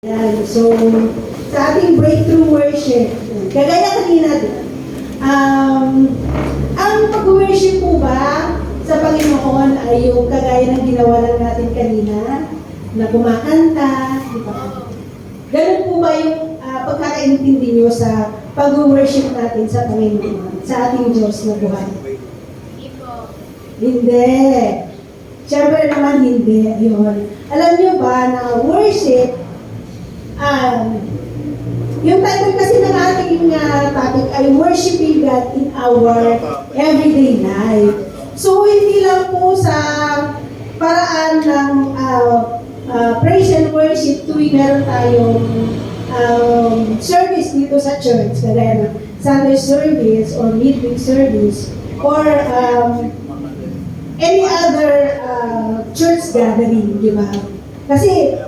Yan. So, sa ating breakthrough worship, kagaya kanina, ang pag-worship po ba sa Panginoon ay yung kagaya ng ginawa lang natin kanina, na kumakanta, di ba? Ganun po ba yung pagkakaintindi nyo sa pag-worship natin sa Panginoon, sa ating Diyos na buhay? Hindi. Siyempre naman hindi. Yun. Alam nyo ba na worship, yung title kasi ng ating topic ay worshiping God in our everyday life. So, hindi lang po sa paraan ng praise and worship tuwing meron tayong service dito sa church, kagaya ng Sunday service or midweek service or any other church gathering, di ba? Kasi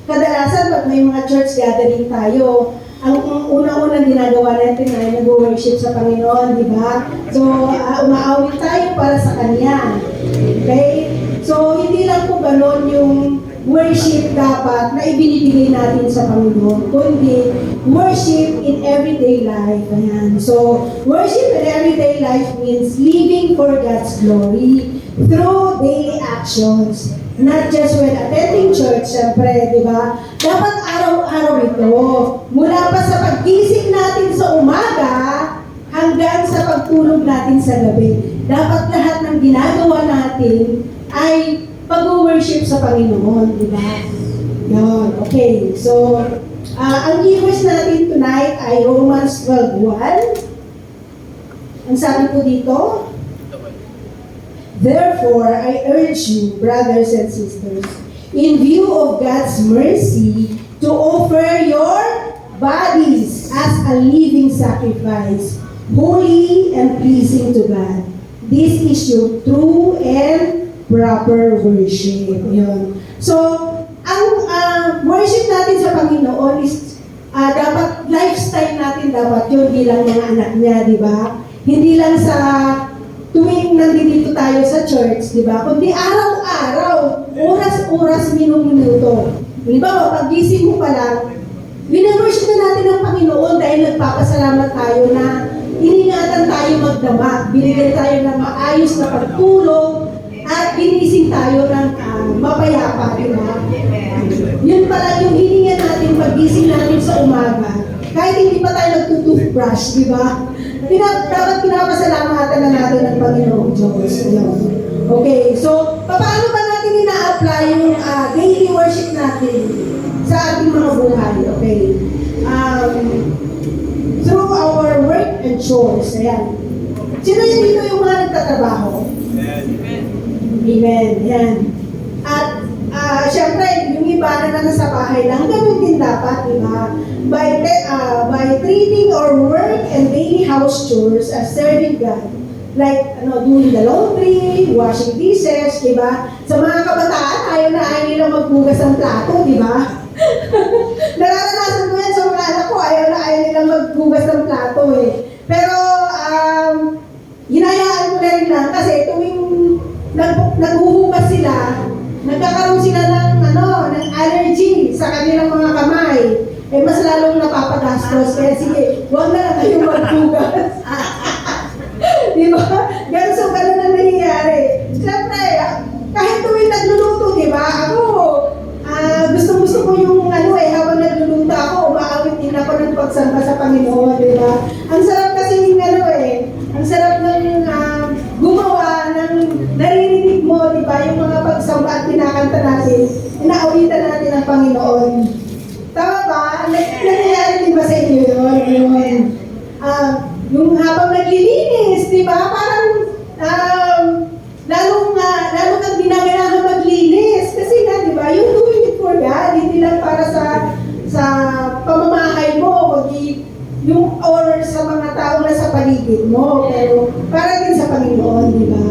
kadalasan pag may mga church gathering tayo, ang unang-unang ginagawa natin ay nag-worship sa Panginoon, di ba? So, umaawit tayo para sa Kanya. Okay? So, hindi lang po ganon yung worship dapat na ibinibigay natin sa Panginoon, kundi worship in everyday life. Ayan. So, worship in everyday life means living for God's glory through daily actions. Not just when attending church, syempre, di ba? Dapat araw-araw ito. Mula pa sa paggising natin sa umaga hanggang sa pagtulog natin sa gabi. Dapat lahat ng ginagawa natin ay pag-worship sa Panginoon, di ba? Yan, okay. So, ang keywords natin tonight ay Romans 12:1. Ang sabi po dito, therefore, I urge you, brothers and sisters, in view of God's mercy, to offer your bodies as a living sacrifice, holy and pleasing to God. This is your true and proper worship. Yun. So, ang worship natin sa Panginoon is dapat lifestyle natin dapat yun bilang mga anak niya, di ba? Hindi lang sa tuwing nandito tayo sa church, di ba? Kundi araw-araw, oras-oras, minuto. Di ba, pag-gising mo pa lang, winaworship na natin ang Panginoon dahil nagpapasalamat tayo na iningatan tayo magdamag, binigyan tayo ng maayos na pagtulog, at ginising tayo ng mapayapa, di ba? Yun pala yung hininga natin pag-gising natin sa umaga, kahit hindi pa tayo nagtutoothbrush, di ba? Dapat pinapasalamatan na natin ang Panginoong Diyos. Okay, so, paano ba natin ina-apply yung daily worship natin sa ating mga buhay? Okay. Through our work and chores. Ayan. Sino yun dito yung mga nagtatrabaho? Amen. Ayan. At, syempre, yung iba na nasa bahay lang, ganun din dapat, di ba? By treating our work and daily house chores as serving God. Like, doing the laundry, washing dishes, di ba? Sa mga kabataan, ayaw nilang magbugas ng plato, di ba? Nararanasan ko yan sa mga anak ko, ayaw nilang magbugas ng plato eh. Pero, hinayaan ko na rin lang kasi tuwing naghuhugas sila, nagkakaroon sila ng allergy sa kanilang mga kamay. Eh, mas lalong napapagastos. Kaya sige, huwag na lang kayong maghugas. Di ba? Ganun na nangyayari. Siyempre, kahit tuwing nagluluto, di ba? Ako, gusto ko yung habang nagluluto ako, umaawit din ako ng pagsamba sa Panginoon, di ba? Ang sarap kasi yung ang sarap ng gumawa ng naririnig mo, di ba? Yung mga pagsamba at kinakanta natin, inaawitan natin ang Panginoon. Tama ba? Nangyayari din ba sa inyo yun? Yung habang naglilinis, di ba? Parang lalo kang ginaganahan maglinis. Kasi di ba? Yung doing it for God, hindi lang para sa pamamahay mo, kundi yung or sa mga tao na sa paligid mo. Pero para din sa Panginoon, di ba?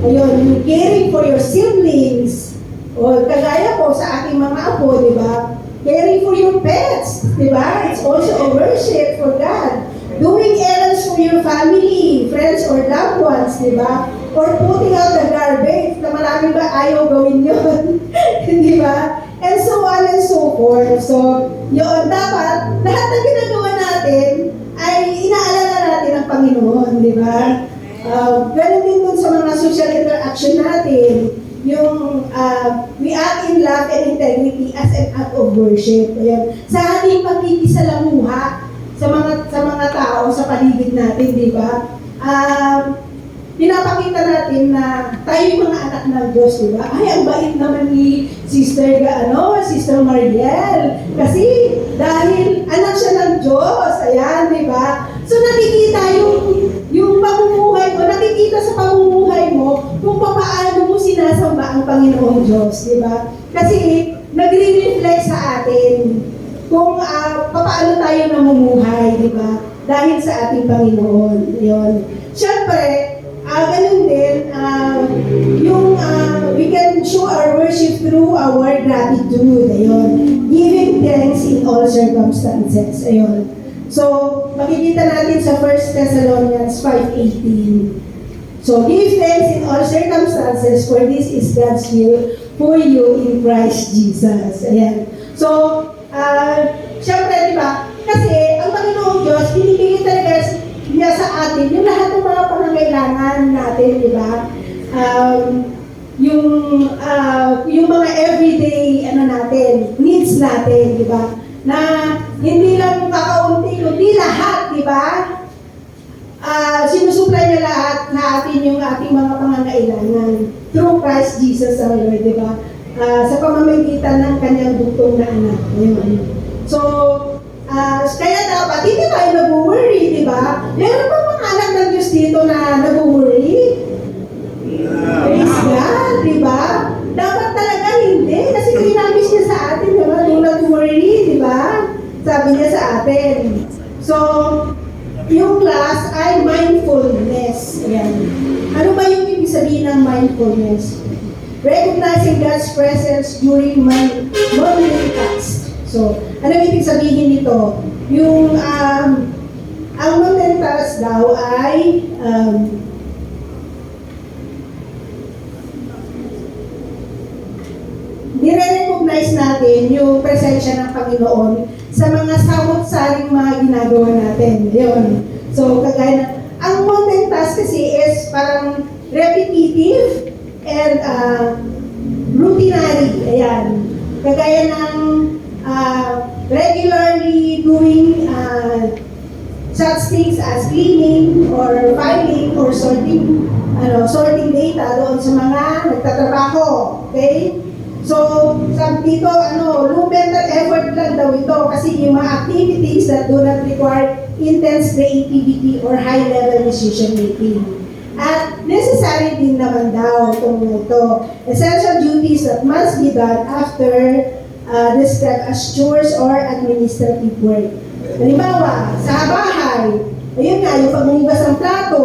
Ayun, yung caring for your siblings. O kagaya po sa aking mga apo, di ba? Caring for your pets, di ba? It's also a worship for God. Doing errands for your family, friends, or loved ones, di ba? Or putting out the garbage, na marami ba ayaw gawin yun? Di ba? and so on and so forth. So, yun, dapat, lahat ng ginagawa natin ay inaalala natin ang Panginoon, di ba? Ganun din dun sa mga social interaction natin, yung we act in love and integrity as an act of worship. Ayan. Sa ating pagkikisalamuha sa mga tao sa paligid natin, di ba? Pinapakita natin na tayo yung mga anak ng Diyos, di ba? Ay, ang bait naman ni Sister Mariel. Kasi dahil anak siya ng Diyos, ayan, di ba? So nakikita yung pamumuhay mo, nakikita sa pamumuhay mo kung paano mo sinasamba ang Panginoong Diyos, di ba? Kasi nagre-reflect sa atin kung paano tayo namumuhay, di ba? Dahil sa ating Panginoon. Yun. Siyempre, ganun din, we can show our worship through our gratitude. Ayun. Giving thanks in all circumstances. Ayun. So, makikita natin sa 1 Thessalonians 5:18. So, give thanks in all circumstances, for this is God's will for you in Christ Jesus. Ayan. So, syempre, di ba? Kasi, ang Panginoong Diyos, binibigay talaga niya sa atin yung lahat ng mga pangangailangan natin, di ba? Yung mga everyday, natin, needs natin, di ba? Na hindi lang kakaunti, kundi lahat, di ba? Sinusupply niya lahat na atin yung ating mga pangangailangan through Christ Jesus our Lord, di ba? Sa pamamagitan ng kanyang bugtong na anak. Ayun. So, kaya dapat, hindi tayo nag-worry, di ba? Meron ba mga anak ng Diyos dito na nag-worry? Praise God, di ba? Dapat talaga hindi, kasi kinamis niya sa atin, di ba? Don't not worry, di ba? Sabi niya sa atin. So, yung last ay mindfulness. Ayan. Ano ba yung ibig sabihin ng mindfulness? Recognizing God's presence during my morning tasks. So, ano ibig sabihin nito? Yung, ang morning tasks daw ay, nire-recognize natin yung presensya ng Panginoon sa mga samot-saring mga ginagawa natin. Yun. So, kagaya na, ang mountain task kasi is parang repetitive and routinary. Ayan. Kagaya ng regularly doing such things as cleaning or filing or sorting data doon sa mga nagtatrabaho. Okay? So, sabi dito, low mental effort lang daw ito kasi yung mga activities that do not require intense creativity or high-level decision making. At necessary din naman daw itong ito. Essential duties that must be done after described as chores or administrative work. Halimbawa, sa bahay, ayun nga, yung paghuhugas ng plato,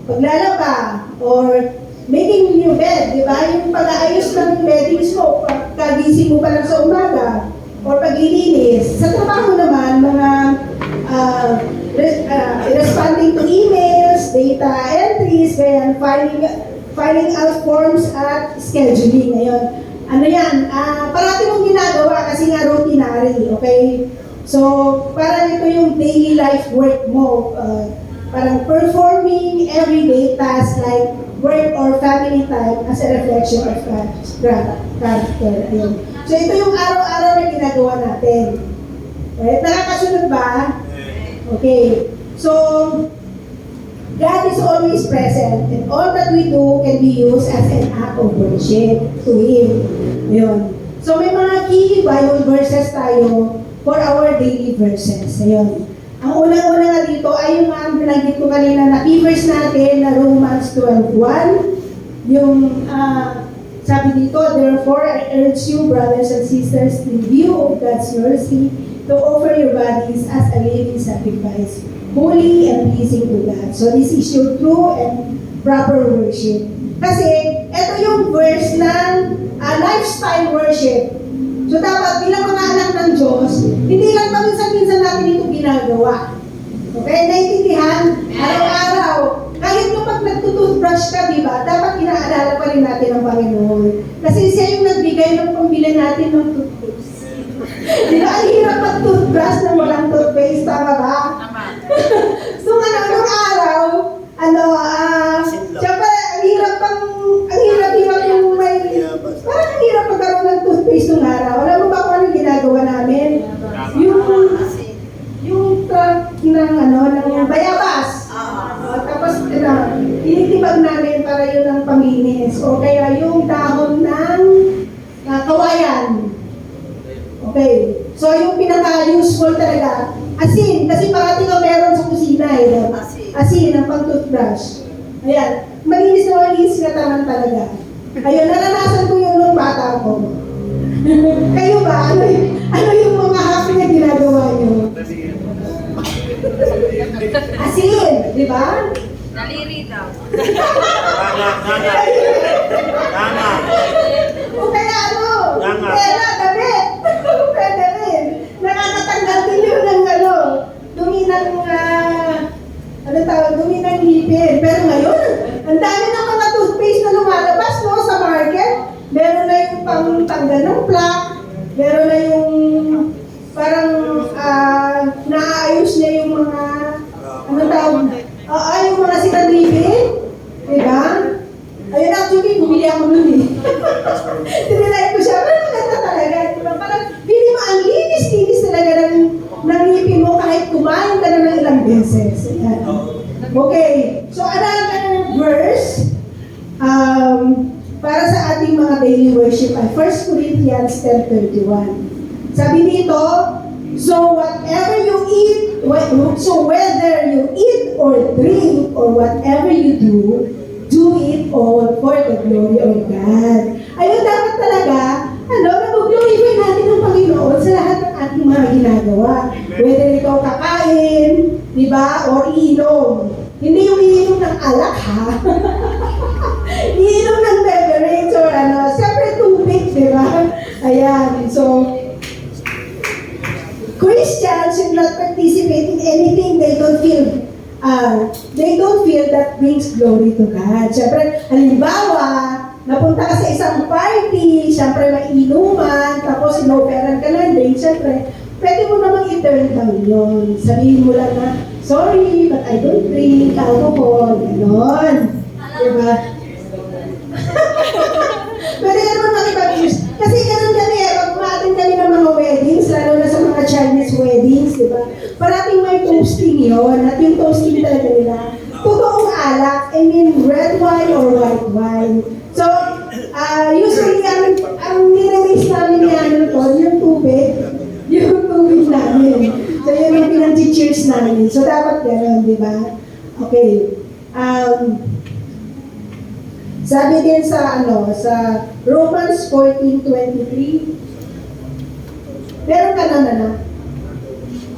paglalaba, or making new bed, di ba? Yung pag-aayos ng beddings mo, pagkagising mo pa lang sa umaga, or paglilinis. Sa trabaho naman, mga responding to emails, data entries, ganyan, filing out forms at scheduling. Ayun. Ano yan? Parati mong ginagawa kasi nga routinary, okay? So, parang ito yung daily life work mo. Parang performing everyday tasks like work or family time as a reflection of character. Ayun. So, ito yung araw-araw na ginagawa natin. Right? Nakakasunod ba? Okay. So, God is always present and all that we do can be used as an act of worship to Him. Ayun. So, may mga key Bible verses tayo for our daily verses. Ayun. Ang unang-una nga dito ay yung binanggit ko kanina na key verse natin na Romans 12:1. Yung sabi dito, therefore I urge you, brothers and sisters, in view of God's mercy, to offer your bodies as a living sacrifice, holy and pleasing to God. So this is your true and proper worship. Kasi ito yung verse ng lifestyle worship. So dapat bilang mga anak ng Diyos, hindi lang paminsan-minsan natin ito ginagawa. Okay? Naintindihan? Araw-araw. Kahit nung pag nagtutoothbrush ka, di ba? Dapat inaalala pa rin natin ang Panginoon. Kasi siya yung nagbigay ng pambili natin ng toothpaste. Di ba, ang hirap mag-toothbrush na walang toothpaste, tama ba? So, nung araw, siyempre, ang hirap yung may, parang ang hirap magkaroon ng toothpaste nung araw. Alam mo ba kung anong ginagawa namin? Yung truck ng bayabas. Tapos, tinitibag namin para yun ang paminis. O kaya yung dahon ng kawayan. Okay. So, yung pinaka-useful talaga, asin. Kasi parating ang meron sa kusina eh. Asin, ang pang-toothbrush. Ayan. Malinis na malinis ka naman talaga. Ayun, naranasan ko yun nung bata ko. Kayo ba? Ano yung mga happy na ginagawa nyo? Asin, di ba? Naliri daw. Tama. O kaya Tama. pera, damit. Pwede rin. Nakakatanggal din yun ng dumi ng, dumi ng ngipin. Pero ngayon, ang dami ng mga toothpaste na lumalabas, no, sa market. Meron na yung pang-tanggal ng plaque. Meron na yung parang naayos niya yung mga, yung mga sinadripin. Diba? Ayun, actually, bumili ako nun eh. Tinilay ko siya, pero maganda talaga. Diba? Parang, pili mo, ang linis-linis talaga ng ngipin mo kahit kumain ka na ng ilang beses. Ayan. Okay, so another verse para sa ating mga daily worship ay 1 Corinthians 10:31. Sabi dito, so whatever you eat, so whether you eat or drink or whatever you do it all for the glory of God. Ayun, dapat talaga, nag-glorify natin ang Panginoon sa lahat ng ating mga ginagawa. Whether ikaw kakain, di ba, or iinom. Hindi yung iinom ng alak, ha? Iinom ng beverage or siyempre tubig, di ba? Ayan, so, Christians should not participate in anything they don't feel that brings glory to God. Siyempre, halimbawa, napunta ka sa isang party, siyempre may inuman, tapos inoperan ka ng drink, siyempre, pwede mo namang i-turn down yun. Sabihin mo lang na, sorry, but I don't drink alcohol. Ganon. Diba? Pwede ka naman makipag-use. Kasi ganun kami pag umatin kami ng mga weddings, lalo na sa mga Chinese weddings, diba? Parating may toasting yun, at yung toasting talaga nila, totoong alak, I mean red wine or white wine. So, usually ang nire-raise namin yung tubig namin. So, yun yung pinag-cheers namin. So, dapat gano'n, di ba? Okay. Sabi din sa Romans 14:23. Meron ka na.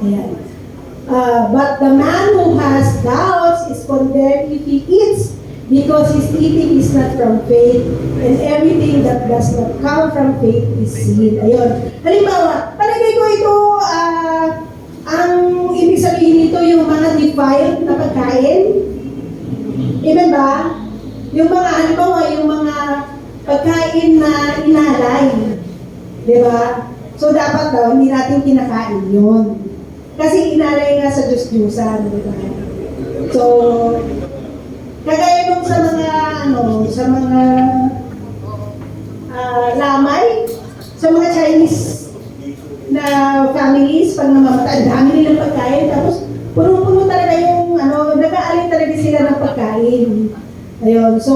Ayan. But the man who has doubts is condemned if he eats, because his eating is not from faith, and everything that does not come from faith is sin. Ayun. Halimbawa, palagay ko ito, ang ibig sabihin nito yung mga defiled na pagkain. Amen ba? Yung mga, halimbawa, yung mga pagkain na inalay. Di ba? So, dapat daw, hindi natin kinakain yun. Kasi inalay nga sa Diyos-Diyusan. Di ba? So, kagaya nung sa mga lamay, sa mga Chinese na families, pag namamatay, dami nilang pagkain, tapos puno-puno talaga yung, nag-aalin talaga sila ng pagkain. Ayun, so,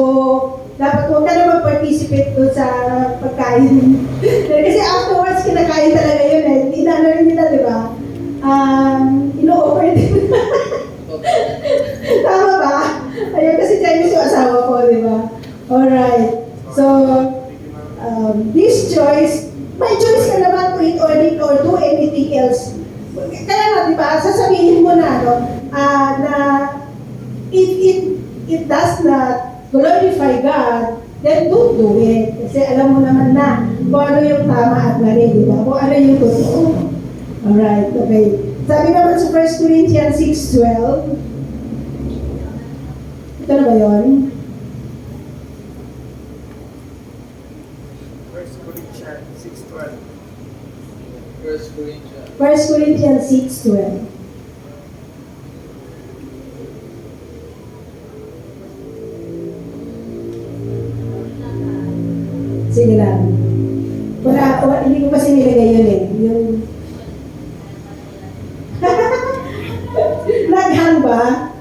dapat huwag ka na mag-participate doon sa pagkain. Kasi afterwards, kinakain talaga yun eh. Inano rin nila, di ba? Ino-offer din. Tama ba? Ayun, kasi Chinese yung asawa ko, di ba? Alright. So, this choice, may choice ka naman to eat or do anything else. Kaya nga, di ba, sasabihin mo na, na it does not glorify God, then don't do it. Kasi alam mo naman na kung ano yung tama at mali, di ba? Kung ano yung totoo. Alright, okay. Sabi naman sa 1 Corinthians 6:12, ito na ba yun? 1 Corinthians 6:12. Sige lang. Hindi ko kasi nilagay yun eh. Yung... Naghang ba?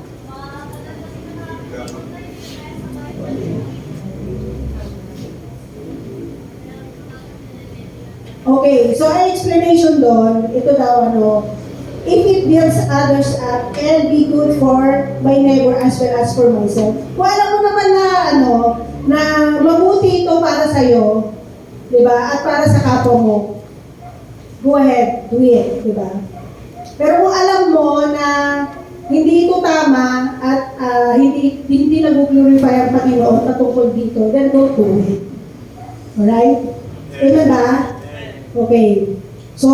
Okay, so ang explanation doon, ito daw if it builds others up and be good for my neighbor as well as for myself. Kung alam mo naman na na mabuti ito para sa'yo, di ba? At para sa kapwa mo, go ahead, do it, di ba? Pero kung alam mo na hindi ito tama at hindi nag-glorify ang Panginoon patungkol dito, then don't do it. Alright? Amen ba? Okay. So,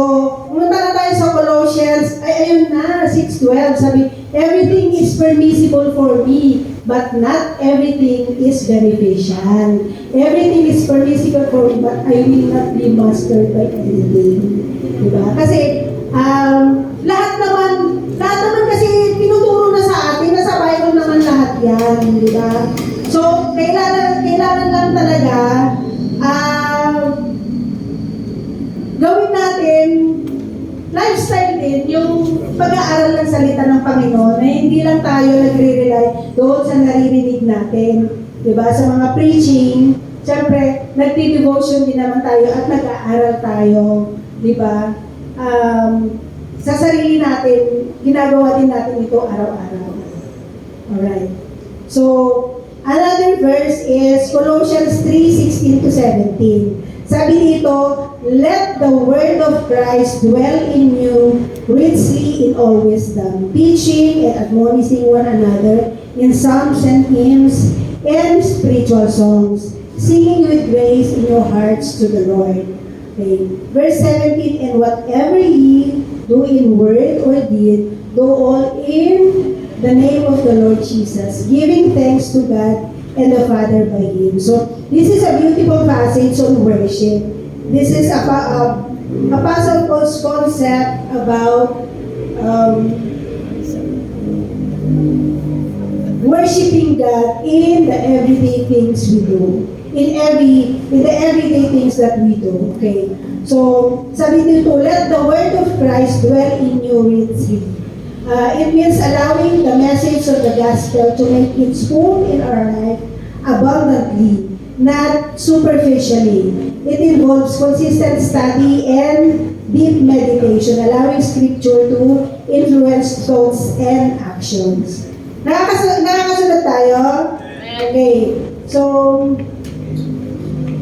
pumunta na tayo sa Colossians, ayun na, 6:12, sabi, everything is permissible for me, but not everything is beneficial. Everything is permissible for me, but I will not be mastered by anything. Diba? Kasi, lahat naman kasi tinuturo na sa atin, nasa Bible naman lahat yan, diba? So, kailangan lang talaga, gawin natin lifestyle din yung pag-aaral ng salita ng Panginoon na hindi lang tayo nagre-rely doon sa naririnig natin. Diba? Sa mga preaching, siyempre, nagti-devotion din naman tayo at nag-aaral tayo. Diba? Sa sarili natin, ginagawa din natin ito araw-araw. Alright. So, another verse is Colossians 3:16-17. Sabi dito, let the word of Christ dwell in you richly in all wisdom, teaching and admonishing one another in psalms and hymns and spiritual songs, singing with grace in your hearts to the Lord. Okay. Verse 17, and whatever ye do in word or deed, do all in the name of the Lord Jesus, giving thanks to God and the Father by Him. So, this is a beautiful passage on worship. This is Apostle Paul's concept about worshiping God in the everyday things we do. In the everyday things that we do. Okay. So, sabi dito, let the word of Christ dwell in you richly. It means allowing the message of the gospel to make its home in our life abundantly, not superficially. It involves consistent study and deep meditation, allowing scripture to influence thoughts and actions. Nakakasunod tayo? Okay. So,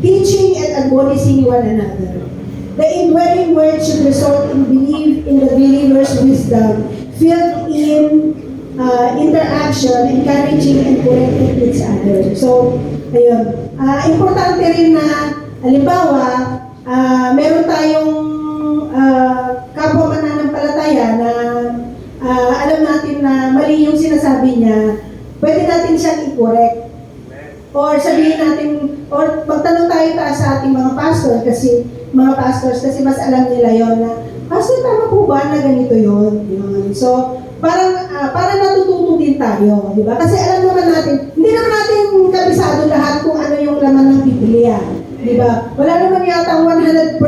teaching and admonishing one another. The indwelling word should result in the believer's wisdom, filled in interaction, encouraging and correcting each other. So, ayun. Importante rin na, halimbawa, meron tayong kapwa mananampalataya na alam natin na mali yung sinasabi niya, pwede natin siyang i-correct. Or sabihin natin, or magtanong tayo sa ating mga pastors kasi mas alam nila yon na, Pastor, tama po ba na ganito yon? So, parang natututo din tayo, di ba? Kasi alam naman natin, hindi naman natin kabisado lahat kung ano yung laman ng Biblia, di ba? Wala naman yata 100%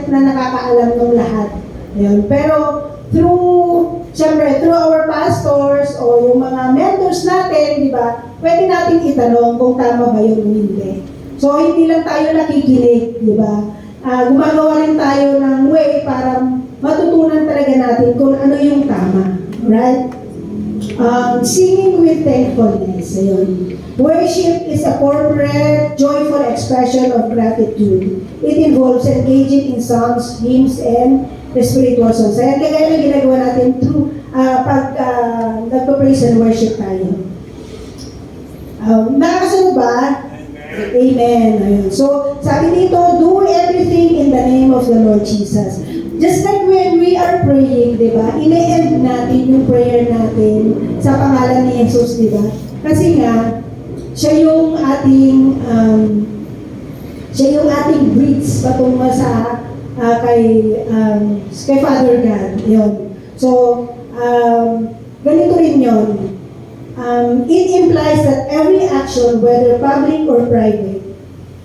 na nakakaalam ng lahat. Ayun. Pero through our pastors o yung mga mentors natin, di ba? Pwede natin itanong kung tama ba yun o hindi. So, hindi lang tayo nakikinig, di ba? Gumagawa rin tayo ng way para matutunan talaga natin kung ano yung tama. Right? Singing with thankfulness. Ayun. Worship is a corporate, joyful expression of gratitude. It involves engaging in songs, hymns, and the spiritual songs. Kaya kagaya na ginagawa natin through pag nagpa-praise and worship tayo. Nakakasunod ba? Amen. Ayun. So, sabi dito, do everything in the name of the Lord Jesus. Just like when we are praying, di ba? Ine-end natin yung prayer natin sa pangalan ni Jesus, di ba? Kasi nga, siya yung ating bridge patungo sa kay Father God. Yun. So, ganito rin yun. It implies that every action, whether public or private,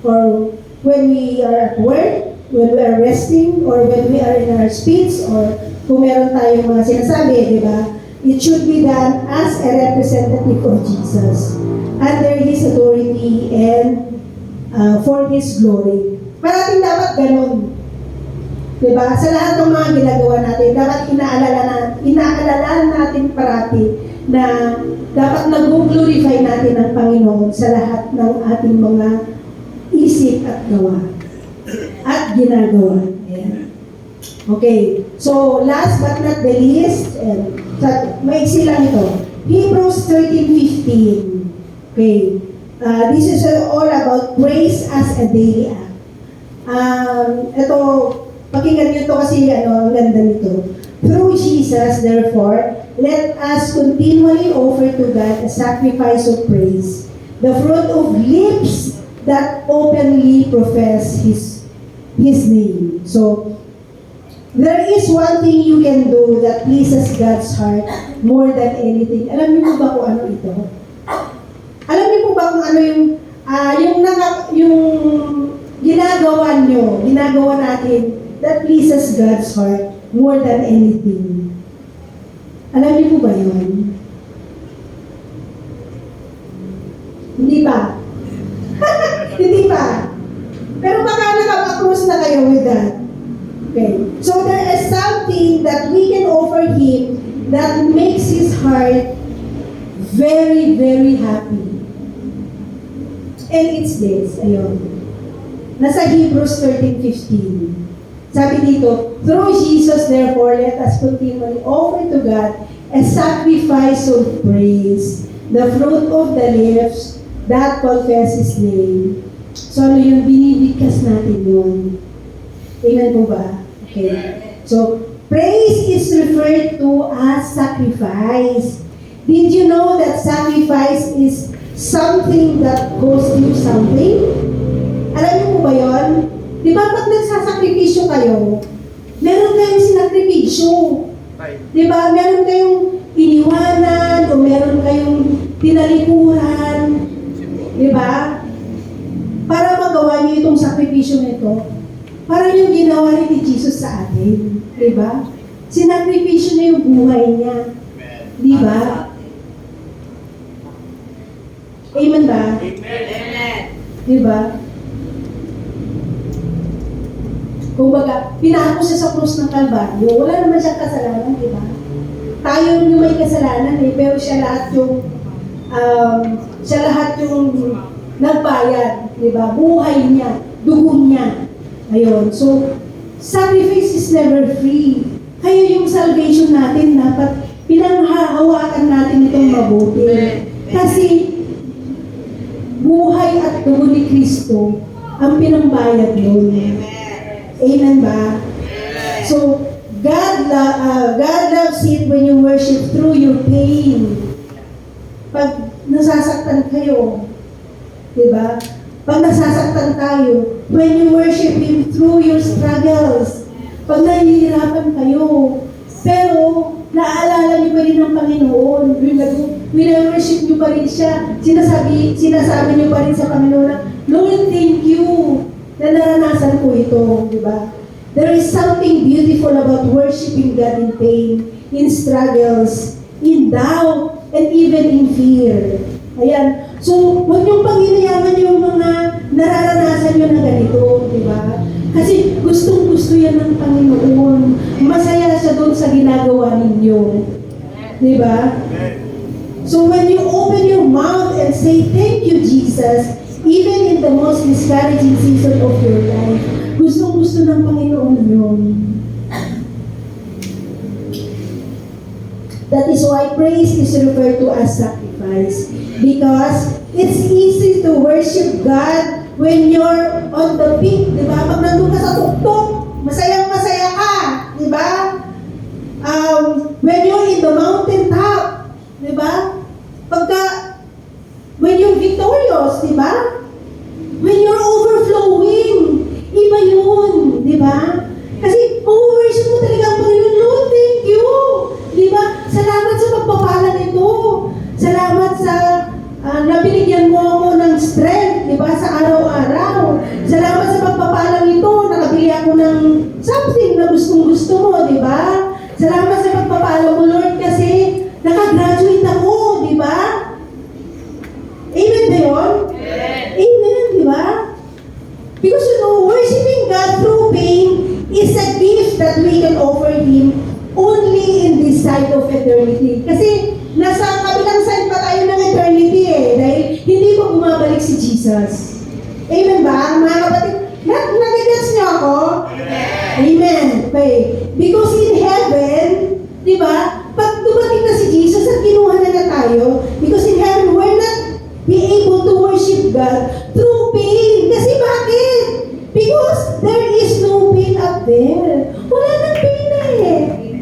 or when we are at work, when we are resting, or when we are in our speech, or kung meron tayong mga sinasabi, di ba? It should be done as a representative of Jesus, under His authority and for His glory. Parating dapat ganun. Diba? Sa lahat ng mga ginagawa natin, dapat inaalala natin parati na dapat nag-glorify natin ang Panginoon sa lahat ng ating mga isip at gawa at ginagawa. Ayan. Okay. So, last but not the least, maiksi lang ito. Hebrews 13:15. Okay. This is all about praise as a daily act. Ito, pakinggan nyo ito kasi ang ganda nito. Through Jesus, therefore, let us continually offer to God a sacrifice of praise, the fruit of lips that openly profess His name. So, there is one thing you can do that pleases God's heart more than anything. Alam niyo po ba kung ano ito? Alam niyo po ba kung ano yung ginagawa natin that pleases God's heart more than anything? Alam niyo po ba yun? Hindi pa. Hindi pa. Pero baka nakapag-cruise na kayo with that. Okay. So there is something that we can offer Him that makes His heart very, very happy. And it's this. Ayun. Nasa Hebrews 13:15. Sabi dito, through Jesus, therefore, let us continually offer to God a sacrifice of praise, the fruit of the lips that confess His name. So, ano yung binibigkas natin yun? Amen po ba? Okay. So, praise is referred to as sacrifice. Did you know that sacrifice is something that costs you something? Alam niyo po ba yun? Di ba pag nagsasakripisyo kayo, meron kayong sinakripisyo. Di ba? Meron kayong iniwanan o meron kayong tinalikuran. Di ba? Para magawa niyo itong sakripisyo nito, para yung ginawa ni Jesus sa atin. Di ba? Sinakripisyo niya yung buhay niya. Di ba? Amen ba? Amen. Di ba? Kung baga, pinako siya sa krus ng Kalbaryo, wala naman siyang kasalanan, di ba? Tayo yung may kasalanan pero siya lahat yung nagbayad, di ba? Buhay niya, dugo niya. Ayun. So, sacrifice is never free. Kaya yung salvation natin, dapat pinanghahawakan natin itong mabuti. Kasi, buhay at dugo ni Kristo ang pinangbayad nun. Amen ba? So, God loves it when you worship through your pain. Pag nasasaktan kayo, di ba? Pag nasasaktan tayo, when you worship Him through your struggles, pag nahihirapan kayo, pero naaalala niyo pa rin ang Panginoon, wina-worship niyo pa rin siya, sinasabi niyo pa rin sa Panginoon na, Lord, thank you na naranasan ko ito, di ba? There is something beautiful about worshiping God in pain, in struggles, in doubt, and even in fear. Ayan. So, huwag niyong panginayaman yung mga nararanasan niyo na ganito, di ba? Kasi gustong-gusto yan ng Panginoon. Masaya siya doon sa ginagawa ninyo. Di ba? So, when you open your mouth and say, thank you, Jesus, even in the most discouraging season of your life, gustong-gusto ng Panginoon yun. That is why praise is referred to as sacrifice. Because it's easy to worship God when you're on the peak, di ba? Pag nandun ka sa tuktok, masayang-masaya ka, di ba? When you're in the mountain top, di ba? When you're victorious, di ba? When you're overflowing, iba yun, di ba? Salamat sa pagpapala mo, Lord, kasi nakagraduate ako, di ba? Amen ba yun? Amen, di ba? Because you know, worshiping God through pain is a gift that we can offer Him only in this side of eternity. Kasi nasa kabilang side pa tayo ng eternity dahil hindi pa bumabalik si Jesus. Amen ba? Mga kapatid, nagigets niyo ako? Amen. Okay. Because in heaven, di ba, pag dumating na si Jesus at kinuha na tayo, because in heaven, we're not be able to worship God through pain. Kasi bakit? Because there is no pain up there. Wala nang pain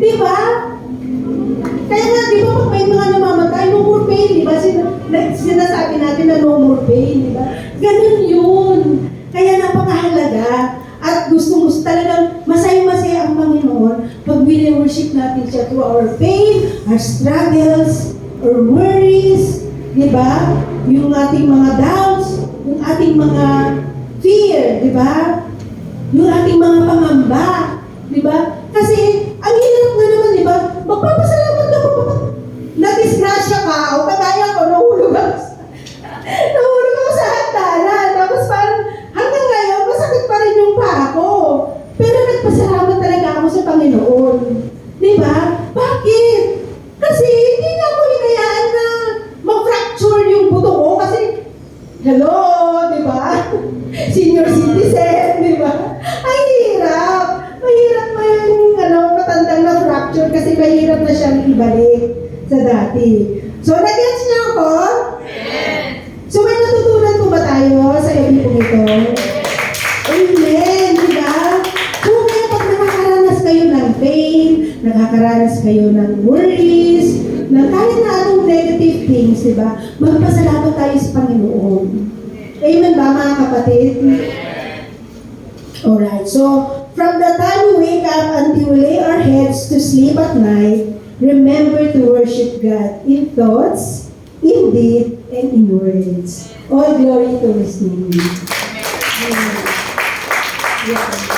Di ba? Kaya nga, di ba, pag may mga namamatay, no more pain, di ba? Sinasabi natin na no more pain, di ba? Ganun yun. Kaya napakahalaga. At gusto talagang masaya-masaya ang Panginoon pag wini-worship natin siya through our pain, our struggles, our worries, di ba? Yung ating mga doubts, yung ating mga fear, di ba? Yung ating mga pangamba, di ba? Kasi, ang hirap na naman, di ba? Magpapasalamat ka pa ba? Na-disgrasya ka, o kagaya ko, nahulog ako sa hagdanan. Tapos parang, hanggang ngayon, masakit pa rin yung paa ko. Pero nagpasalamat talaga ako sa Panginoon. Di ba? Bakit? Kasi, hindi na ako hinayaan na mag-fracture yung buto ko. Kasi, hello, di ba? Senior citizen, di ba? Ay, hirap. Mahirap mo yung matandang na fracture kasi mahirap na siyang ibalik sa dati. So, nag-gets niyo ako? So, may natutunan po ba tayo sa gabi po ito? Amen, di ba? So, kaya pag nakakaranas kayo ng pain, nakakaranas kayo ng worries, ng kahit na anong negative things, di ba? Magpasalamat tayo sa Panginoon. Amen ba, mga kapatid? Alright, so, from the time we wake up until we lay our heads to sleep at night, remember to worship God in thoughts, in deed, and in words. All glory to His name. Amen. Yeah.